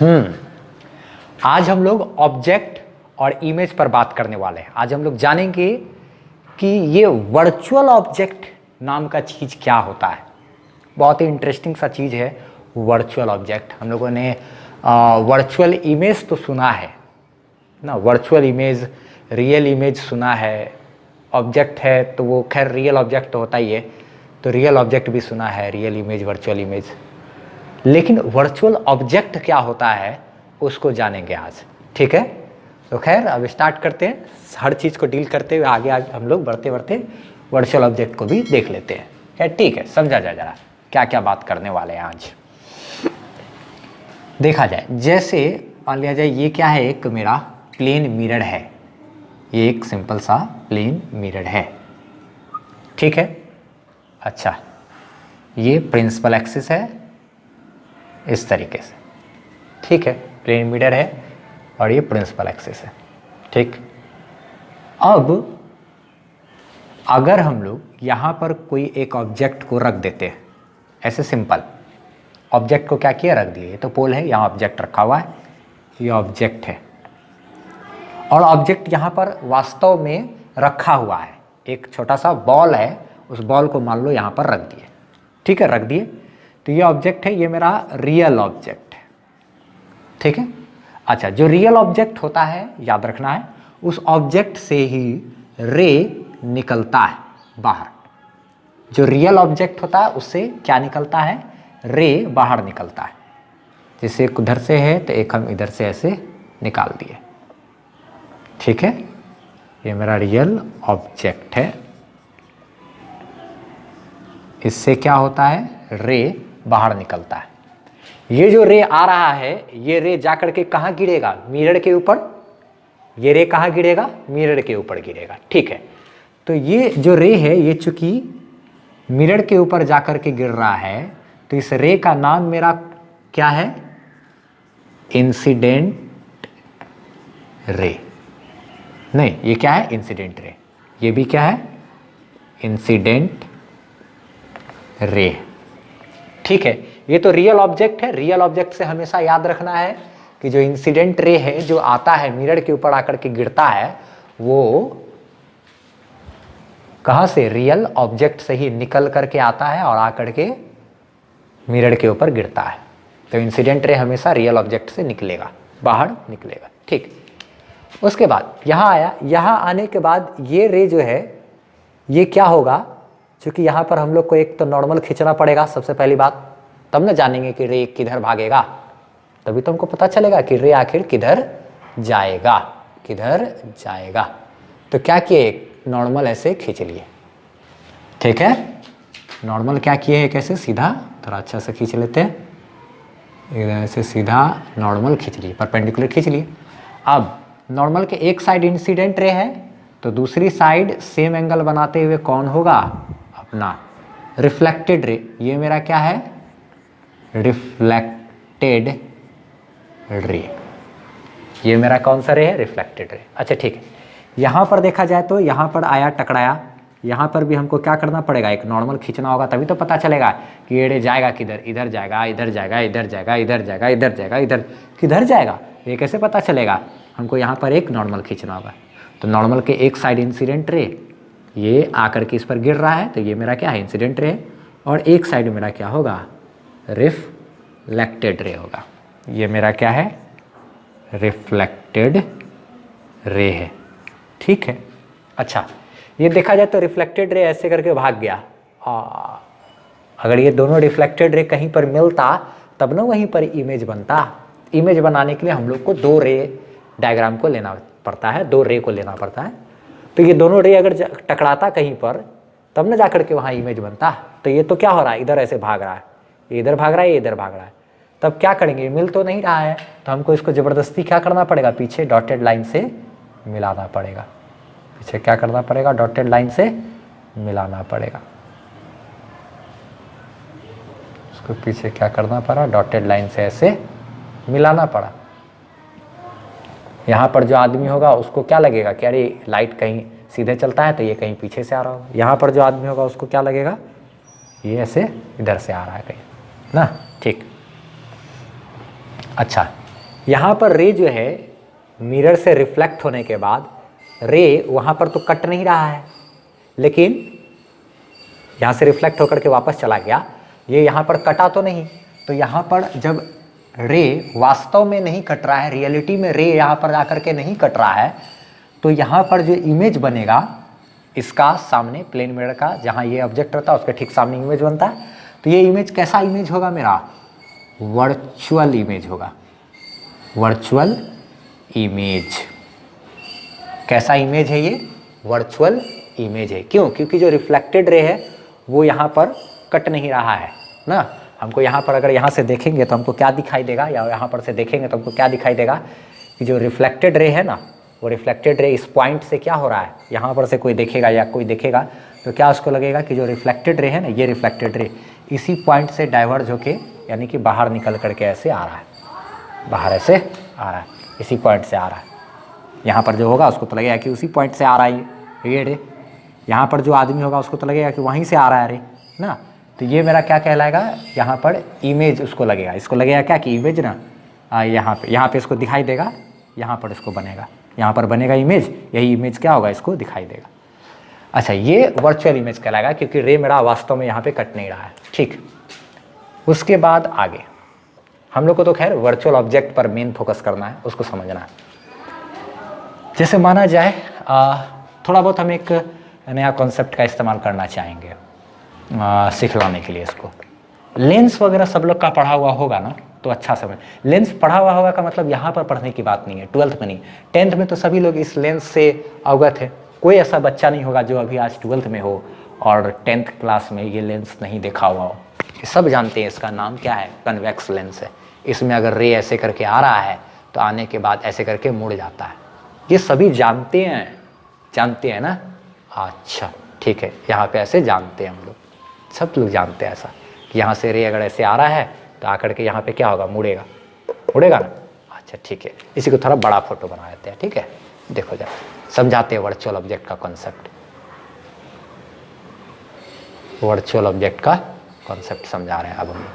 हम्म आज हम लोग ऑब्जेक्ट और इमेज पर बात करने वाले हैं। आज हम लोग जानेंगे कि ये वर्चुअल ऑब्जेक्ट नाम का चीज़ क्या होता है। बहुत ही इंटरेस्टिंग सा चीज़ है वर्चुअल ऑब्जेक्ट। हम लोगों ने वर्चुअल इमेज तो सुना है ना, वर्चुअल इमेज, रियल इमेज सुना है। ऑब्जेक्ट है तो वो खैर रियल ऑब्जेक्ट तो होता ही है, तो रियल ऑब्जेक्ट भी सुना है, रियल इमेज, वर्चुअल इमेज। लेकिन वर्चुअल ऑब्जेक्ट क्या होता है उसको जानेंगे आज, ठीक है। तो खैर अब स्टार्ट करते हैं, हर चीज़ को डील करते हुए आगे आगे हम लोग बढ़ते बढ़ते वर्चुअल ऑब्जेक्ट को भी देख लेते हैं। खैर ठीक है, समझा जाए जरा क्या क्या बात करने वाले हैं आज। देखा जाए, जैसे मान लिया जाए ये क्या है, एक मेरा प्लेन मिरर है, ये एक सिंपल सा प्लेन मिरर है, ठीक है। अच्छा, ये प्रिंसिपल एक्सिस है इस तरीके से, ठीक है, प्लेन मिरर है और ये प्रिंसिपल एक्सिस है, ठीक। अब अगर हम लोग यहाँ पर कोई एक ऑब्जेक्ट को रख देते हैं, ऐसे सिंपल ऑब्जेक्ट को क्या किया, रख दिए। तो पोल है, यहाँ ऑब्जेक्ट रखा हुआ है, ये ऑब्जेक्ट है और ऑब्जेक्ट यहाँ पर वास्तव में रखा हुआ है, एक छोटा सा बॉल है, उस बॉल को मान लो यहाँ पर रख दिए, ठीक है, रख दिए। तो ये ऑब्जेक्ट है, ये मेरा रियल ऑब्जेक्ट है, ठीक है। अच्छा, जो रियल ऑब्जेक्ट होता है, याद रखना है, उस ऑब्जेक्ट से ही रे निकलता है बाहर। जो रियल ऑब्जेक्ट होता है उससे क्या निकलता है, रे बाहर निकलता है। जैसे एक उधर से है तो एक हम इधर से ऐसे निकाल दिए, ठीक है। ये मेरा रियल ऑब्जेक्ट है, इससे क्या होता है, रे बाहर निकलता है। ये जो रे आ रहा है, ये रे जाकर के कहाँ गिरेगा, मिरर के ऊपर। ये रे कहाँ गिरेगा, मिरर के ऊपर गिरेगा, ठीक है। तो ये जो रे है, ये चूंकि मिरर के ऊपर जाकर के गिर रहा है, तो इस रे का नाम मेरा क्या है, इंसिडेंट रे। नहीं, ये क्या है, इंसिडेंट रे। ये भी क्या है, इंसिडेंट रे, ठीक है। ये तो रियल ऑब्जेक्ट है। रियल ऑब्जेक्ट से हमेशा याद रखना है कि जो इंसिडेंट रे है, जो आता है मिरर के ऊपर आकर के गिरता है, वो कहां से, रियल ऑब्जेक्ट से ही निकल करके आता है और आकर के मिरर के ऊपर गिरता है। तो इंसिडेंट रे हमेशा रियल ऑब्जेक्ट से निकलेगा, बाहर निकलेगा, ठीक। उसके बाद यहां आया, यहां आने के बाद ये रे जो है, ये क्या होगा, क्योंकि यहां पर हम लोग को एक तो नॉर्मल खींचना पड़ेगा सबसे पहली बात, तब ना जानेंगे कि रे किधर भागेगा, तभी तो हमको पता चलेगा कि रे आखिर किधर जाएगा, किधर जाएगा। तो क्या किए, एक नॉर्मल ऐसे खींच लिए, ठीक है। नॉर्मल क्या किए, एक ऐसे सीधा, थोड़ा अच्छा से खींच लेते हैं, ऐसे सीधा नॉर्मल खींच लिए, परपेंडिकुलर खींच लिए। अब नॉर्मल के एक साइड इंसिडेंट रे है, तो दूसरी साइड सेम एंगल बनाते हुए कौन होगा, अपना रिफ्लेक्टेड रे। ये मेरा क्या है, रिफ्लेक्टेड रे। ये मेरा कौन सा रे है, रिफ्लेक्टेड रे। अच्छा ठीक है, यहाँ पर देखा जाए तो यहाँ पर आया, टकराया, यहाँ पर भी हमको क्या करना पड़ेगा, एक नॉर्मल खींचना होगा, तभी तो पता चलेगा कि ये रे जाएगा किधर, इधर जाएगा, इधर जाएगा, इधर जाएगा, इधर जाएगा, इधर जाएगा, इधर किधर जाएगा, ये कैसे पता चलेगा, हमको यहाँ पर एक नॉर्मल खींचना होगा। तो नॉर्मल के एक साइड इंसिडेंट रे, ये आकर के इस पर गिर रहा है, तो ये मेरा क्या है, इंसिडेंट रे है, और एक साइड मेरा क्या होगा, रिफ्लेक्टेड रे होगा। ये मेरा क्या है, रिफ्लेक्टेड रे है, ठीक है। अच्छा, ये देखा जाए तो रिफ्लेक्टेड रे ऐसे करके भाग गया, अगर ये दोनों रिफ्लेक्टेड रे कहीं पर मिलता तब ना वहीं पर इमेज बनता। इमेज बनाने के लिए हम लोग को दो रे डायग्राम को लेना पड़ता है, दो रे को लेना पड़ता है। तो ये दोनों रे अगर टकराता कहीं पर, तब ना जाकर के वहाँ इमेज बनता। तो ये तो क्या हो रहा है, इधर ऐसे भाग रहा है, ये इधर भाग रहा है, ये इधर भाग रहा है, तब क्या करेंगे, मिल तो नहीं रहा है, तो हमको इसको ज़बरदस्ती क्या करना पड़ेगा, पीछे डॉटेड लाइन से मिलाना पड़ेगा। पीछे क्या करना पड़ेगा, डॉटेड लाइन से मिलाना पड़ेगा। उसको पीछे क्या करना पड़ा, डॉटेड लाइन से ऐसे मिलाना पड़ा। यहाँ पर जो आदमी होगा उसको क्या लगेगा कि अरे लाइट कहीं सीधे चलता है तो ये कहीं पीछे से आ रहा होगा। यहाँ पर जो आदमी होगा उसको क्या लगेगा, ये ऐसे इधर से आ रहा है कहीं ना, ठीक। अच्छा, यहाँ पर रे जो है मिरर से रिफ्लेक्ट होने के बाद रे वहाँ पर तो कट नहीं रहा है, लेकिन यहाँ से रिफ्लेक्ट होकर के वापस चला गया, ये यहाँ पर कटा तो नहीं। तो यहाँ पर जब रे वास्तव में नहीं कट रहा है, रियलिटी में रे यहाँ पर आकर के नहीं कट रहा है, तो यहाँ पर जो इमेज बनेगा इसका सामने प्लेन मिरर का, जहाँ ये ऑब्जेक्ट रहता है उसके ठीक सामने इमेज बनता है। तो ये इमेज कैसा इमेज होगा मेरा? वर्चुअल इमेज होगा। वर्चुअल इमेज कैसा इमेज है ये? वर्चुअल इमेज है। क्यों? क्योंकि जो रिफ्लेक्टेड रे है वो यहाँ पर कट नहीं रहा है ना। हमको यहाँ पर अगर यहाँ से देखेंगे तो हमको क्या दिखाई देगा, या यहाँ पर से देखेंगे तो हमको क्या दिखाई देगा कि जो रिफ्लेक्टेड रे है ना, वो रिफ्लेक्टेड रे इस पॉइंट से क्या हो रहा है, यहाँ पर से कोई देखेगा या कोई देखेगा तो क्या उसको लगेगा कि जो रिफ्लेक्टेड रे है ना, ये रिफ्लेक्टेड रे इसी पॉइंट से डाइवर्ज होके यानी कि बाहर निकल करके ऐसे आ रहा है, बाहर ऐसे आ रहा है, इसी पॉइंट से आ रहा है। यहाँ पर जो होगा उसको तो लगेगा कि उसी पॉइंट से आ रहा है ये रे। यहाँ पर जो आदमी होगा उसको तो लगेगा कि वहीं से आ रहा है रे ना। तो ये मेरा क्या कहलाएगा? यहाँ पर इमेज उसको लगेगा, इसको लगेगा क्या कि इमेज ना, यहाँ पे इसको दिखाई देगा, यहाँ पर इसको बनेगा, यहाँ पर बनेगा इमेज, यही इमेज क्या होगा? इसको दिखाई देगा। अच्छा, ये वर्चुअल इमेज कहलाएगा क्योंकि रे मेरा वास्तव में यहाँ पे कट नहीं रहा है। ठीक, उसके बाद आगे हम लोग को तो खैर वर्चुअल ऑब्जेक्ट पर मेन फोकस करना है, उसको समझना है। जैसे माना जाए थोड़ा बहुत हम एक नया कॉन्सेप्ट का इस्तेमाल करना चाहेंगे सिखलाने के लिए इसको। लेंस वगैरह सब लोग का पढ़ा हुआ होगा ना, तो अच्छा समझ। लेंस पढ़ा हुआ होगा का मतलब यहाँ पर पढ़ने की बात नहीं है, 12th में नहीं, 10th में तो सभी लोग इस लेंस से अवगत है। कोई ऐसा बच्चा नहीं होगा जो अभी आज 12th में हो और 10th क्लास में ये लेंस नहीं देखा हुआ हो। सब जानते हैं इसका नाम क्या है, कन्वेक्स लेंस है। इसमें अगर रे ऐसे करके आ रहा है तो आने के बाद ऐसे करके मुड़ जाता है। ये सभी जानते हैं ना। अच्छा ठीक है, यहाँ पे ऐसे जानते हैं हम लोग, सब लोग जानते हैं ऐसा कि यहाँ से रे अगर ऐसे आ रहा है तो आकर के यहाँ पे क्या होगा? मुड़ेगा ना। अच्छा ठीक है, इसी को थोड़ा बड़ा फोटो बना लेते हैं। ठीक है, देखो जरा समझाते हैं वर्चुअल ऑब्जेक्ट का कॉन्सेप्ट। वर्चुअल ऑब्जेक्ट का कॉन्सेप्ट समझा रहे हैं अब हम।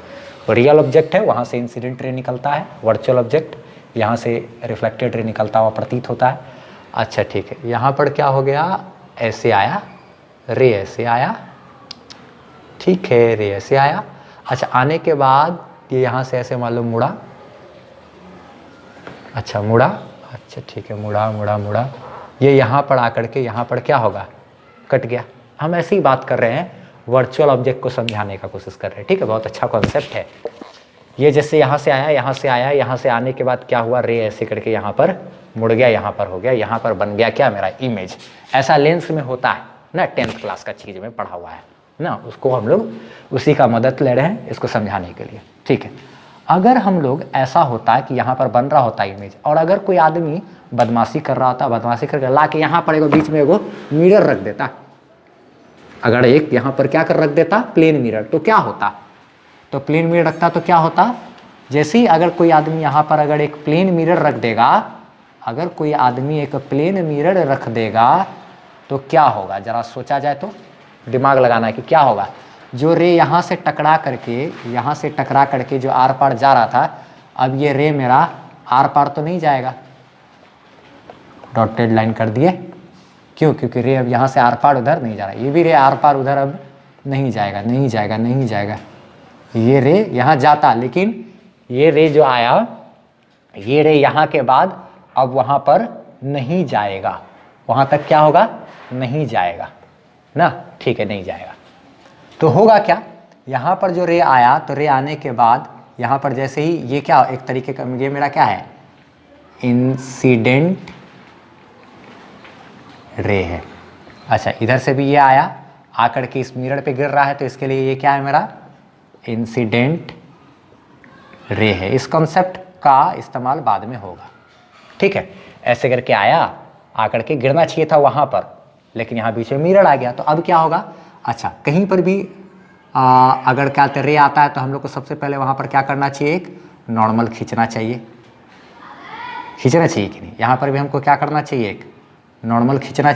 रियल ऑब्जेक्ट है, वहाँ से इंसिडेंट रे निकलता है। वर्चुअल ऑब्जेक्ट यहाँ से रिफ्लेक्टेड रे निकलता हुआ प्रतीत होता है। अच्छा ठीक है, यहाँ पर क्या हो गया? ऐसे आया रे, ऐसे आया, ठीक है, रे ऐसे आया। अच्छा, आने के बाद ये यहाँ से ऐसे मालूम मुड़ा। अच्छा मुड़ा, अच्छा ठीक है, मुड़ा, ये यहाँ पर आकर के यहाँ पर क्या होगा? कट गया। हम ऐसे ही बात कर रहे हैं, वर्चुअल ऑब्जेक्ट को समझाने का कोशिश कर रहे हैं। ठीक है, बहुत अच्छा कॉन्सेप्ट है ये। जैसे यहाँ से आया, यहाँ से आने के बाद क्या हुआ? रे ऐसे करके यहाँ पर मुड़ गया, यहाँ पर हो गया, यहाँ पर बन गया क्या? मेरा इमेज। ऐसा लेंस में होता है ना, 10th क्लास का चीज़ में पढ़ा हुआ है ना, उसको हम लोग उसी का मदद ले रहे हैं इसको समझाने के लिए। ठीक है, अगर हम लोग ऐसा होता है कि यहाँ पर बन रहा होता है इमेज, और अगर कोई आदमी बदमाशी कर रहा होता, बदमाशी करके ला के यहाँ पर एगो बीच में एगो मिरर रख देता, अगर एक यहाँ पर क्या कर रख देता? प्लेन मिरर, तो क्या होता? तो प्लेन मिरर रखता तो क्या होता? जैसे ही अगर कोई आदमी यहाँ पर अगर एक प्लेन मिरर रख देगा, अगर कोई आदमी एक प्लेन मिरर रख देगा तो क्या होगा? जरा सोचा जाए तो, दिमाग लगाना है कि क्या होगा। जो रे यहाँ से टकरा करके जो आर पार जा रहा था, अब ये रे मेरा आर पार तो नहीं जाएगा। डॉटेड लाइन कर दिए, क्यों? क्योंकि रे अब यहाँ से आर पार उधर नहीं जा रहा, ये भी रे आर पार उधर अब नहीं जाएगा। ये रे यहाँ जाता, लेकिन ये रे जो आया, ये रे यहाँ के बाद अब वहाँ पर नहीं जाएगा। वहाँ तक क्या होगा? नहीं जाएगा ना। ठीक है, नहीं जाएगा। तो होगा क्या? यहाँ पर जो रे आया, तो रे आने के बाद यहाँ पर जैसे ही ये क्या, एक तरीके का ये मेरा क्या है? इंसिडेंट रे है। अच्छा, इधर से भी ये आया, आकर के इस मिरर पे गिर रहा है, तो इसके लिए ये क्या है मेरा? इंसिडेंट रे है। इस कॉन्सेप्ट का इस्तेमाल बाद में होगा। ठीक है, ऐसे करके आया, आकर के गिरना चाहिए था वहाँ पर, लेकिन यहाँ बीच में मिरर आ गया, तो अब क्या होगा? अच्छा, कहीं पर भी अगर क्या रे आता है तो हम लोग को सबसे पहले वहाँ पर क्या करना चाहिए? एक नॉर्मल खींचना चाहिए कि नहीं? यहाँ पर भी हमको क्या करना चाहिए? एक नॉर्मल खींचना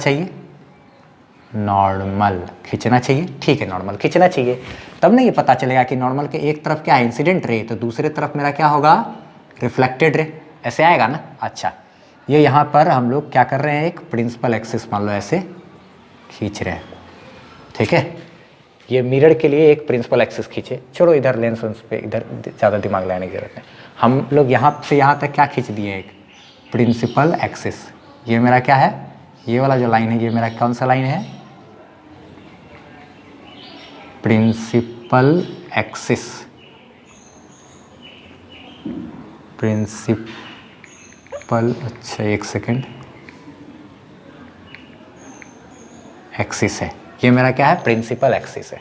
चाहिए। ठीक है, नॉर्मल खींचना चाहिए, तब नहीं ये पता चलेगा कि नॉर्मल के एक तरफ क्या है? इंसिडेंट रे, तो दूसरे तरफ मेरा क्या होगा? Reflected ray. ऐसे आएगा ना। अच्छा, ये यहाँ पर हम लोग क्या कर रहे हैं, एक प्रिंसिपल एक्सिस मान लो ऐसे खींच रहे हैं, ठीक है। ये मिरर के लिए एक प्रिंसिपल एक्सिस खींचे, छोड़ो इधर लेंस वेंस पे इधर ज़्यादा दिमाग लगाने की जरूरत नहीं। हम लोग यहाँ से यहाँ तक क्या खींच दिए, एक प्रिंसिपल एक्सिस। ये मेरा क्या है, ये वाला जो लाइन है ये मेरा कौन सा लाइन है, प्रिंसिपल एक्सिस। प्रिंसिपल, अच्छा एक सेकेंड, एक्सिस है, ये मेरा क्या है, प्रिंसिपल एक्सिस है,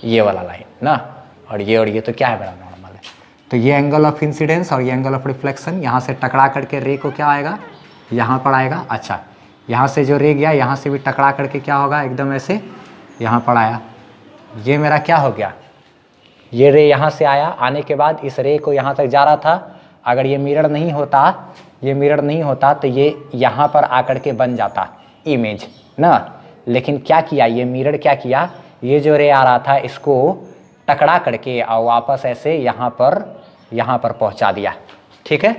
ये वाला लाइन ना। और ये तो क्या है मेरा, नॉर्मल है। तो ये एंगल ऑफ इंसिडेंस और ये एंगल ऑफ रिफ्लेक्शन, यहाँ से टकरा करके रे को क्या आएगा, यहाँ पर आएगा। अच्छा, यहाँ से जो रे गया यहाँ से भी टकरा करके क्या होगा, एकदम ऐसे यहाँ पर आया। ये मेरा क्या हो गया, ये रे यहाँ से आया, आने के बाद इस रे को यहाँ तक जा रहा था। अगर ये मिरर नहीं होता, ये मिरर नहीं होता तो ये यहाँ पर आकर के बन जाता इमेज ना। लेकिन क्या किया, ये मिरर क्या किया, ये जो रे आ रहा था इसको टकरा करके और वापस ऐसे यहाँ पर पहुँचा दिया, ठीक है।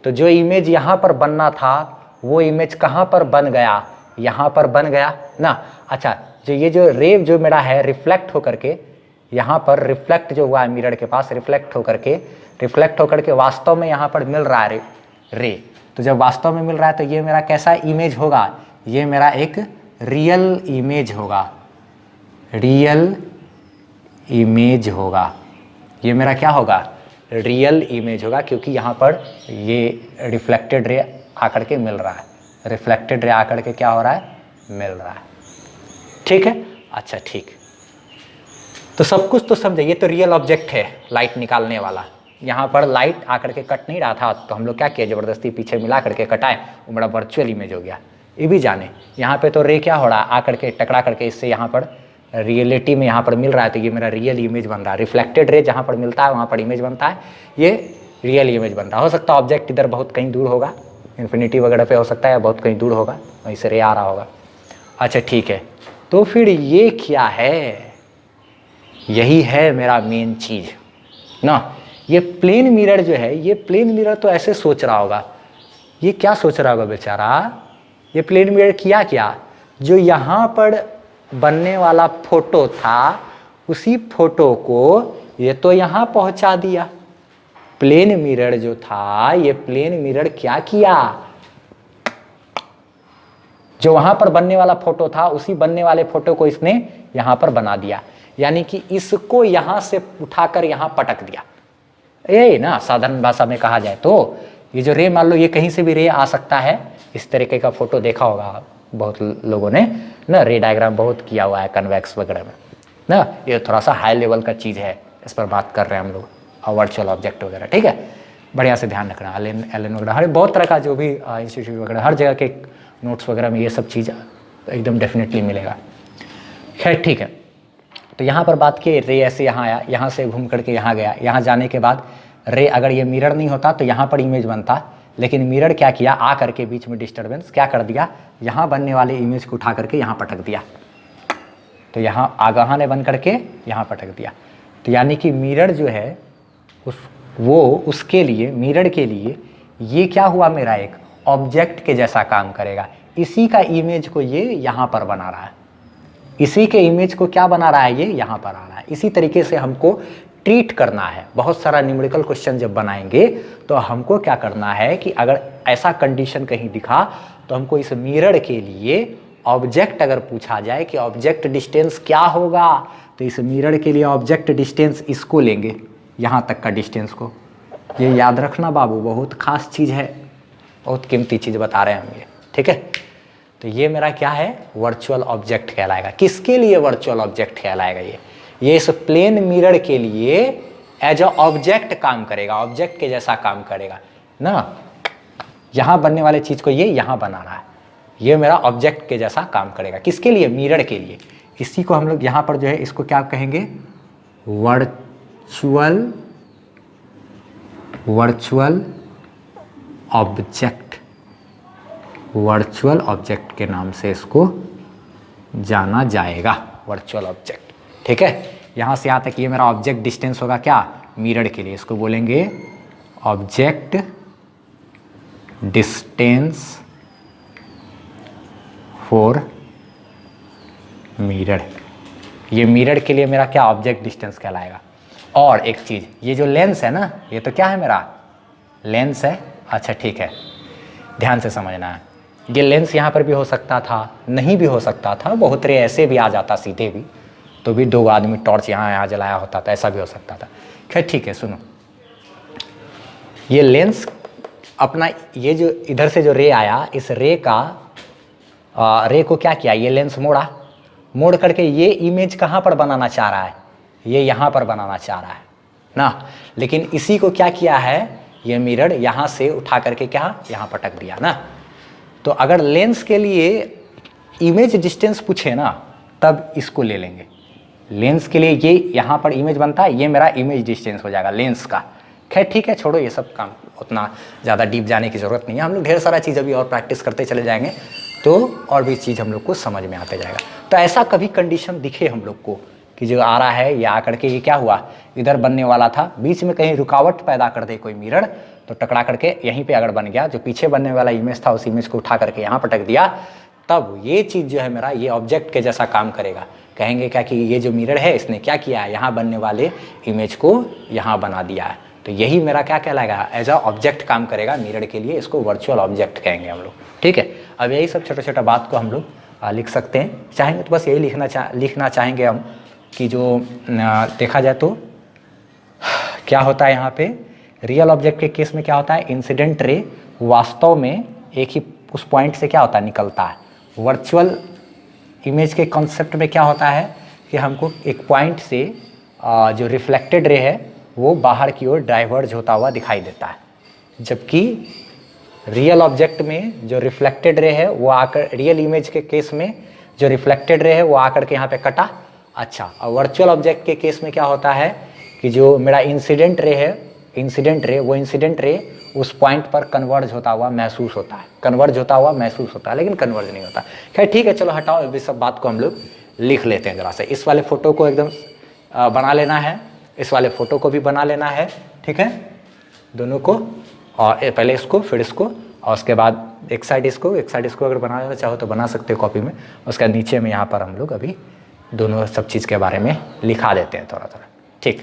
तो जो इमेज यहाँ पर बनना था वो इमेज कहाँ पर बन गया, यहाँ पर बन गया ना। अच्छा, जो ये जो रे जो मेरा है रिफ्लेक्ट होकर के यहाँ पर रिफ्लेक्ट जो हुआ है मिरर के पास, रिफ्लेक्ट होकर के वास्तव में यहाँ पर मिल रहा है रे। तो जब वास्तव में मिल रहा है तो ये मेरा कैसा इमेज होगा, ये मेरा एक रियल इमेज होगा, रियल इमेज होगा। ये मेरा क्या होगा, रियल इमेज होगा, क्योंकि यहाँ पर ये रिफ्लेक्टेड रे आकर के मिल रहा है, रिफ्लेक्टेड रे आकर के क्या हो रहा है, मिल रहा है, ठीक है। अच्छा ठीक, तो सब कुछ तो समझे। ये तो रियल ऑब्जेक्ट है लाइट निकालने वाला। यहाँ पर लाइट आकर के कट नहीं रहा था तो हम लोग क्या किए, ज़बरदस्ती पीछे मिला करके कटाए, वो मेरा वर्चुअल इमेज हो गया। ये भी जाने यहाँ पे तो रे क्या हो रहा है, आकर के टकरा करके इससे यहाँ पर रियलिटी में यहाँ पर मिल रहा है, तो ये मेरा रियल इमेज बन रहा है। रिफ्लेक्टेड रे जहाँ पर मिलता है वहाँ पर इमेज बनता है, ये रियल इमेज बन रहा है। हो सकता है ऑब्जेक्ट इधर बहुत कहीं दूर होगा, इन्फिनिटी वगैरह पे हो सकता है, बहुत कहीं दूर होगा, वहीं से रे आ रहा होगा। अच्छा ठीक है, तो फिर ये क्या है, यही है मेरा मेन चीज ना। ये प्लेन मिरर जो है, ये प्लेन मिरर तो ऐसे सोच रहा होगा, ये क्या सोच रहा होगा बेचारा, ये प्लेन मिरर किया क्या, जो यहाँ पर बनने वाला फोटो था उसी फोटो को ये तो यहाँ पहुँचा दिया। प्लेन मिरर जो था, ये प्लेन मिरर क्या किया, जो वहां पर बनने वाला फोटो था उसी बनने वाले फोटो को इसने यहां पर बना दिया, यानी कि इसको यहां से उठाकर यहां पटक दिया। ये ना साधारण भाषा में कहा जाए तो ये जो रे, मान लो ये कहीं से भी रे आ सकता है। इस तरीके का फोटो देखा होगा बहुत लोगों ने ना, रे डायग्राम बहुत किया हुआ है कन्वेक्स वगैरह में ना। ये थोड़ा सा हाई लेवल का चीज़ है, इस पर बात कर रहे हैं हम लोग, और वर्चुअल ऑब्जेक्ट वगैरह, ठीक है। बढ़िया से ध्यान रखना, एलन वगैरह, हर बहुत तरह का जो भी इंस्टीट्यूट वगैरह, हर जगह के नोट्स वगैरह में ये सब चीज़ एकदम डेफिनेटली मिलेगा। खैर ठीक है, तो यहाँ पर बात की, रे ऐसे यहाँ आया, यहाँ से घूम करके यहाँ गया, यहाँ जाने के बाद रे, अगर ये मिरर नहीं होता तो यहाँ पर इमेज बनता, लेकिन मिरर क्या किया, आ करके बीच में डिस्टर्बेंस क्या कर दिया, यहाँ बनने वाले इमेज को उठा करके यहाँ पटक दिया। तो यहाँ आगाह ने बन करके यहाँ पटक दिया। तो यानी कि मिरर जो है उसके लिए, मिरर के लिए ये क्या हुआ, मेरा एक ऑब्जेक्ट के जैसा काम करेगा। इसी का इमेज को ये यहाँ पर बना रहा है, इसी के इमेज को क्या बना रहा है, ये यहाँ पर आ रहा है। इसी तरीके से हमको ट्रीट करना है। बहुत सारा न्यूमेरिकल क्वेश्चन जब बनाएंगे तो हमको क्या करना है कि अगर ऐसा कंडीशन कहीं दिखा तो हमको इस मिरर के लिए ऑब्जेक्ट अगर पूछा जाए कि ऑब्जेक्ट डिस्टेंस क्या होगा, तो इस मिरर के लिए ऑब्जेक्ट डिस्टेंस इसको लेंगे, यहाँ तक का डिस्टेंस को। ये याद रखना बाबू, बहुत खास चीज़ है, बहुत कीमती चीज़ बता रहे हैं हम ये, ठीक है। तो ये मेरा क्या है, वर्चुअल ऑब्जेक्ट कहलाएगा। किसके लिए वर्चुअल ऑब्जेक्ट कहलाएगा, ये इस प्लेन मिरर के लिए एज अ ऑब्जेक्ट काम करेगा, ऑब्जेक्ट के जैसा काम करेगा ना। यहाँ बनने वाले चीज़ को ये यहाँ बना रहा है, ये मेरा ऑब्जेक्ट के जैसा काम करेगा। किसके लिए, मिरर के लिए। इसी को हम लोग यहाँ पर जो है इसको क्या कहेंगे, वर्चुअल ऑब्जेक्ट, वर्चुअल ऑब्जेक्ट के नाम से इसको जाना जाएगा, वर्चुअल ऑब्जेक्ट, ठीक है। यहाँ से यहाँ तक ये मेरा ऑब्जेक्ट डिस्टेंस होगा क्या, मिरर के लिए, इसको बोलेंगे ऑब्जेक्ट डिस्टेंस फॉर मिरर, ये मिरर के लिए मेरा क्या ऑब्जेक्ट डिस्टेंस कहलाएगा। और एक चीज़, ये जो लेंस है ना, ये तो क्या है, मेरा लेंस है। अच्छा ठीक है, ध्यान से समझना है, ये लेंस यहाँ पर भी हो सकता था, नहीं भी हो सकता था, बहुत रे ऐसे भी आ जाता सीधे भी, तो भी दो आदमी टॉर्च यहाँ जलाया होता था, ऐसा भी हो सकता था। खैर ठीक है, सुनो, ये लेंस अपना, ये जो इधर से जो रे आया, इस रे का रे को क्या किया, ये लेंस मोड़ा, मोड़ करके ये इमेज कहाँ पर बनाना चाह रहा है, ये यहाँ पर बनाना चाह रहा है ना। लेकिन इसी को क्या किया है, ये मिरर यहाँ से उठा करके क्या यहाँ पटक दिया ना। तो अगर लेंस के लिए इमेज डिस्टेंस पूछे ना, तब इसको ले लेंगे। लेंस के लिए ये यहाँ पर इमेज बनता है, ये मेरा इमेज डिस्टेंस हो जाएगा लेंस का। खैर ठीक है, छोड़ो ये सब काम, उतना ज़्यादा डीप जाने की ज़रूरत नहीं है। हम लोग ढेर सारा चीज़ अभी और प्रैक्टिस करते चले जाएंगे तो और भी चीज़ हम लोग को समझ में आते जाएगा। तो ऐसा कभी कंडीशन दिखे हम लोग को कि जो आ रहा है, ये आ करके ये क्या हुआ, इधर बनने वाला था, बीच में कहीं रुकावट पैदा कर दे कोई मिरर, तो टकरा करके यहीं पे अगर बन गया, जो पीछे बनने वाला इमेज था उस इमेज को उठा करके यहाँ पटक दिया, तब ये चीज़ जो है मेरा, ये ऑब्जेक्ट के जैसा काम करेगा। कहेंगे क्या कि ये जो मिरर है इसने क्या किया है, यहाँ बनने वाले इमेज को यहाँ बना दिया है। तो यही मेरा क्या कहलाएगा, एज अ ऑब्जेक्ट काम करेगा मिरर के लिए, इसको वर्चुअल ऑब्जेक्ट कहेंगे हम लोग। ठीक है, अब यही सब छोटा छोटा बात को हम लोग लिख सकते हैं, चाहेंगे तो बस यही लिखना चाहेंगे हम कि जो देखा जाए तो क्या होता है यहाँ पे, रियल ऑब्जेक्ट के केस में क्या होता है, इंसिडेंट रे वास्तव में एक ही उस पॉइंट से क्या होता है, निकलता है। वर्चुअल इमेज के कॉन्सेप्ट में क्या होता है कि हमको एक पॉइंट से जो रिफ्लेक्टेड रे है वो बाहर की ओर डाइवर्ज होता हुआ दिखाई देता है, जबकि रियल ऑब्जेक्ट में जो रिफ्लेक्टेड रे है वो आकर, रियल इमेज के केस में जो रिफ्लेक्टेड रे है वो आकर के यहाँ पे कटा। अच्छा, और वर्चुअल ऑब्जेक्ट के केस में क्या होता है कि जो मेरा इंसिडेंट रे है, इंसिडेंट रे, वो इंसिडेंट रे उस पॉइंट पर कन्वर्ज होता हुआ महसूस होता है, कन्वर्ज होता हुआ महसूस होता है, लेकिन कन्वर्ज नहीं होता। खैर ठीक है, चलो हटाओ, अभी सब बात को हम लोग लिख लेते हैं जरा से। इस वाले फ़ोटो को एकदम बना लेना है, इस वाले फ़ोटो को भी बना लेना है, ठीक है, दोनों को, और पहले इसको फिर इसको, और उसके बाद एक साइड इसको, एक साइड इसको अगर बनाना चाहो तो बना सकते हो कॉपी में। उसके नीचे में यहाँ पर हम लोग अभी दोनों सब चीज़ के बारे में लिखा देते हैं थोड़ा थोड़ा, ठीक।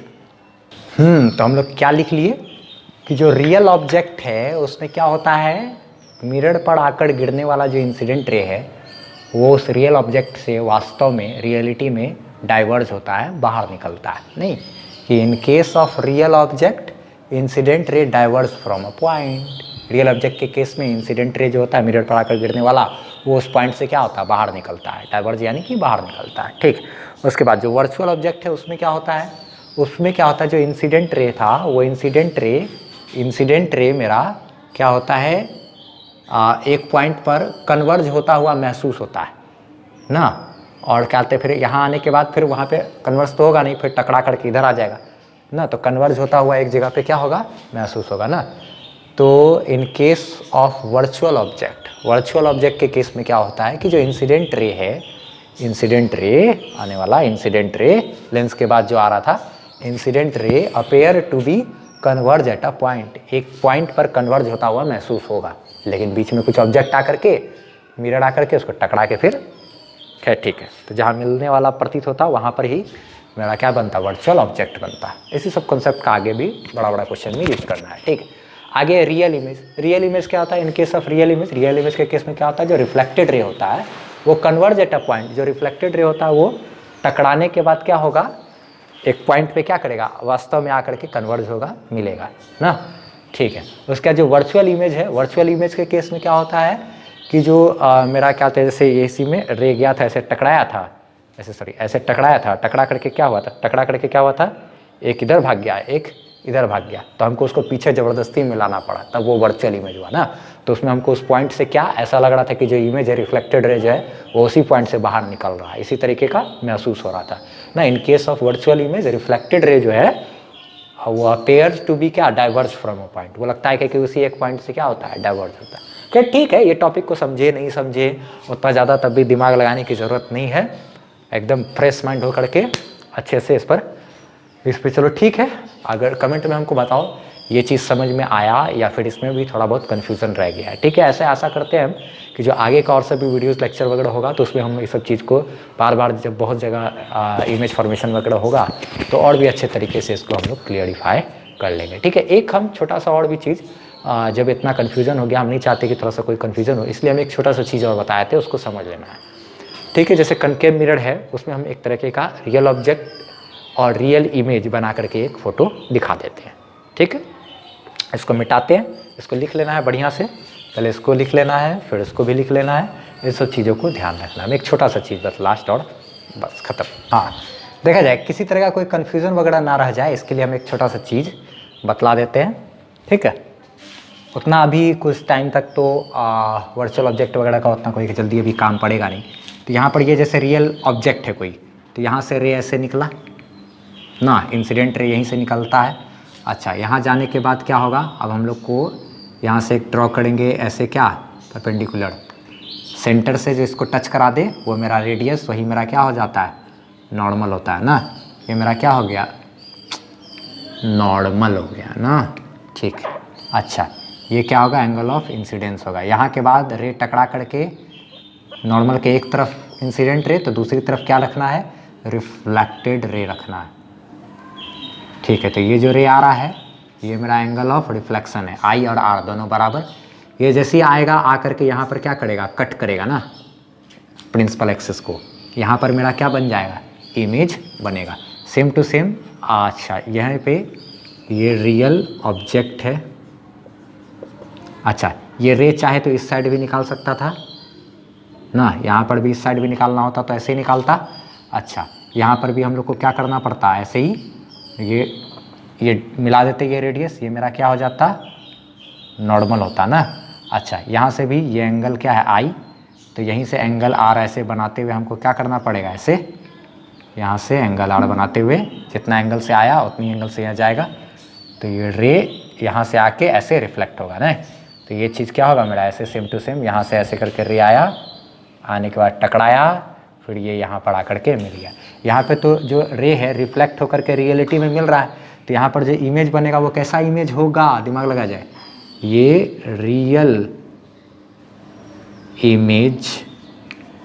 तो हम लोग क्या लिख लिए कि जो रियल ऑब्जेक्ट है उसमें क्या होता है, मिरर पर आकर गिरने वाला जो इंसिडेंट रे है वो उस रियल ऑब्जेक्ट से वास्तव में, रियलिटी में डाइवर्ज होता है, बाहर निकलता है। नहीं कि in case of real object incident ray diverge from a point, real object के केस में इंसिडेंट रे जो होता है मिरर पर आकर गिरने वाला, वो उस पॉइंट से क्या होता है, बाहर निकलता है, डाइवर्ज यानी कि बाहर निकलता है, ठीक। उसके बाद जो वर्चुअल ऑब्जेक्ट है उसमें क्या होता है, उसमें क्या होता है, जो इंसिडेंट रे था वो इंसिडेंट रे मेरा क्या होता है, एक पॉइंट पर कन्वर्ज होता हुआ महसूस होता है ना। और क्या कहते हैं, फिर यहाँ आने के बाद फिर वहाँ पे कन्वर्ज तो होगा नहीं, फिर टकरा करके इधर आ जाएगा ना, तो कन्वर्ज होता हुआ एक जगह पे क्या होगा, महसूस होगा ना। तो in case of virtual object के केस में क्या होता है कि जो इंसिडेंट रे है, इंसिडेंट रे आने वाला, इंसिडेंट रे लेंस के बाद जो आ रहा था, incident ray appear to be converge at a point, एक पॉइंट पर कन्वर्ज होता हुआ महसूस होगा, लेकिन बीच में कुछ ऑब्जेक्ट आकर के, मिरर आकर के उसको टकरा के फिर, खैर ठीक है, तो जहाँ मिलने वाला प्रतीत होता वहाँ पर ही मेरा क्या बनता, वर्चुअल ऑब्जेक्ट बनता है। इसी सब कॉन्सेप्ट का आगे भी बड़ा बड़ा क्वेश्चन में यूज करना है, ठीक है। आगे रियल इमेज क्या होता है, in case of real image के केस में क्या होता है, जो रिफ्लेक्टेड रे होता है वो कन्वर्ज एट अ पॉइंट, जो रिफ्लेक्टेड रे होता है वो टकराने के बाद क्या होगा, एक पॉइंट पे क्या करेगा, वास्तव में आकर के कन्वर्ज होगा, मिलेगा ना, ठीक है। उसका जो वर्चुअल इमेज है, वर्चुअल इमेज के केस में क्या होता है कि जो मेरा क्या होता है, जैसे एसी में रे गया था, ऐसे टकराया था, ऐसे टकराया था, टकरा करके क्या हुआ था, एक इधर भाग गया, एक इधर भाग गया, तो हमको उसको पीछे ज़बरदस्ती मिलाना पड़ा, तब वो वर्चुअल इमेज हुआ ना। तो उसमें हमको उस पॉइंट से क्या ऐसा लग रहा था कि जो इमेज है, रिफ्लेक्टेड रे जो है वो उसी पॉइंट से बाहर निकल रहा है, इसी तरीके का महसूस हो रहा था ना। In case of virtual image reflected ray जो है वो अपेयर्स टू बी क्या, डाइवर्ज फ्रॉम अ पॉइंट, वो लगता है कि उसी एक पॉइंट से क्या होता है, डाइवर्ज होता है। क्या ठीक है, ये टॉपिक को समझे नहीं समझे उतना ज़्यादा तब भी दिमाग लगाने की ज़रूरत नहीं है, एकदम फ्रेश माइंड हो करके अच्छे से इस पर चलो ठीक है। अगर कमेंट में हमको बताओ ये चीज़ समझ में आया या फिर इसमें भी थोड़ा बहुत कन्फ्यूज़न रह गया है। ठीक है, ऐसे आशा करते हैं हम कि जो आगे का और सभी वीडियोस लेक्चर वगैरह होगा तो उसमें हम इस सब चीज़ को बार बार जब बहुत जगह इमेज फॉर्मेशन वगैरह होगा तो और भी अच्छे तरीके से इसको हम लोग क्लियरिफाई कर लेंगे। ठीक है, एक हम छोटा सा और भी चीज़, जब इतना कन्फ्यूज़न हो गया, हम नहीं चाहते कि थोड़ा सा कोई कन्फ्यूज़न हो, इसलिए हम एक छोटा सा चीज़ और बताए थे, उसको समझ लेना है। ठीक है, जैसे कनकेव मिरर है, उसमें हम एक तरीके का रियल ऑब्जेक्ट और रियल इमेज बना करके एक फ़ोटो दिखा देते हैं। ठीक है, इसको मिटाते हैं, इसको लिख लेना है बढ़िया से, पहले इसको लिख लेना है, फिर इसको भी लिख लेना है, इन सब चीज़ों को ध्यान रखना है। एक छोटा सा चीज़ बस लास्ट और बस ख़त्म। हाँ, देखा जाए किसी तरह का कोई कन्फ्यूज़न वगैरह ना रह जाए, इसके लिए हम एक छोटा सा चीज़ बतला देते हैं। ठीक है, उतना अभी कुछ टाइम तक तो वर्चुअल ऑब्जेक्ट वगैरह का उतना कोई जल्दी अभी काम पड़ेगा नहीं। तो यहाँ पर ये जैसे रियल ऑब्जेक्ट है कोई, तो यहाँ से रे ऐसे निकला ना, इंसिडेंट रे यहीं से निकलता है। अच्छा, यहाँ जाने के बाद क्या होगा, अब हम लोग को यहाँ से एक ड्रॉ करेंगे ऐसे, क्या परपेंडिकुलर, सेंटर से जो इसको टच करा दे वो मेरा रेडियस, वही मेरा क्या हो जाता है, नॉर्मल होता है ना। ये मेरा क्या हो गया, नॉर्मल हो गया ना। ठीक, अच्छा, ये क्या होगा, एंगल ऑफ इंसिडेंस होगा। यहाँ के बाद रे टकरा करके नॉर्मल के एक तरफ इंसिडेंट रे, तो दूसरी तरफ क्या रखना है, रिफ्लेक्टेड रे रखना है। ठीक है, तो ये जो रे आ रहा है ये मेरा एंगल ऑफ रिफ्लेक्शन है, आई और आर दोनों बराबर। ये जैसे ही आएगा आ करके यहाँ पर क्या करेगा, कट करेगा ना प्रिंसिपल एक्सिस को, यहाँ पर मेरा क्या बन जाएगा, इमेज बनेगा, सेम टू सेम। अच्छा, यहाँ पे ये रियल ऑब्जेक्ट है। अच्छा, ये रे चाहे तो इस साइड भी निकाल सकता था ना, यहाँ पर भी इस साइड भी निकालना होता तो ऐसे ही निकालता। अच्छा, यहाँ पर भी हम लोग को क्या करना पड़ता है, ऐसे ही ये मिला देते, ये रेडियस, ये मेरा क्या हो जाता, नॉर्मल होता ना। अच्छा, यहाँ से भी ये एंगल क्या है, आई, तो यहीं से एंगल आर ऐसे बनाते हुए हमको क्या करना पड़ेगा, ऐसे यहाँ से एंगल आर बनाते हुए, जितना एंगल से आया उतनी एंगल से यहाँ जाएगा, तो ये रे यहाँ से आके ऐसे रिफ्लेक्ट होगा ना। तो ये चीज़ क्या होगा मेरा, ऐसे सेम टू सेम, यहाँ से ऐसे करके रे आया, आने के बाद टकराया, फिर ये यहाँ पर आकर के मिल गया। यहाँ पे तो जो रे है रिफ्लेक्ट होकर के रियलिटी में मिल रहा है, तो यहाँ पर जो इमेज बनेगा वो कैसा इमेज होगा, दिमाग लगा जाए, ये रियल इमेज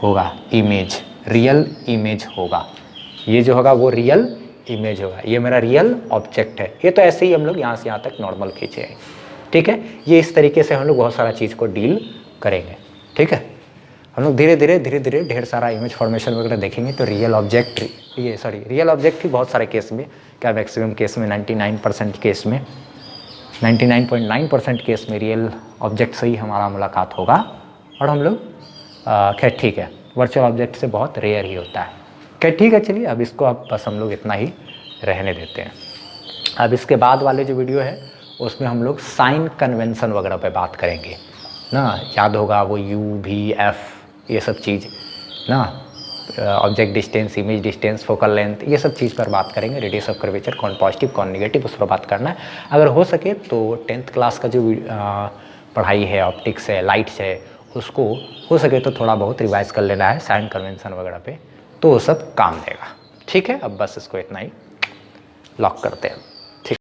होगा, इमेज, रियल इमेज होगा, ये जो होगा वो रियल इमेज होगा, ये मेरा रियल ऑब्जेक्ट है। ये तो ऐसे ही हम लोग यहाँ से यहाँ तक नॉर्मल खींचे हैं। ठीक है, ये इस तरीके से हम लोग बहुत सारा चीज़ को डील करेंगे। ठीक है, हम लोग धीरे धीरे ढेर सारा इमेज फॉर्मेशन वगैरह देखेंगे। तो रियल ऑब्जेक्ट, रियल ऑब्जेक्ट की बहुत सारे केस में, क्या मैक्सिमम केस में 99% केस में, 99.9% केस में रियल ऑब्जेक्ट से ही हमारा मुलाकात होगा। और हम लोग खैर ठीक है, वर्चुअल ऑब्जेक्ट से बहुत रेयर ही होता है। खैर ठीक है, चलिए अब इसको अब बस हम लोग इतना ही रहने देते हैं। अब इसके बाद वाले जो वीडियो है उसमें हम लोग साइन कन्वेंशन वगैरह पे बात करेंगे ना, याद होगा वो यू वी एफ ये सब चीज़ ना, object distance, image distance, focal length, ये सब चीज़ पर बात करेंगे। रेडियस ऑफ कर्वेचर, कौन पॉजिटिव कौन नेगेटिव, उस पर बात करना है। अगर हो सके तो 10th क्लास का जो पढ़ाई है, ऑप्टिक्स है, लाइट्स है, उसको हो सके तो थोड़ा बहुत रिवाइज कर लेना है साइन कन्वेंशन वगैरह पे, तो वो सब काम देगा। ठीक है, अब बस इसको इतना ही लॉक करते हैं।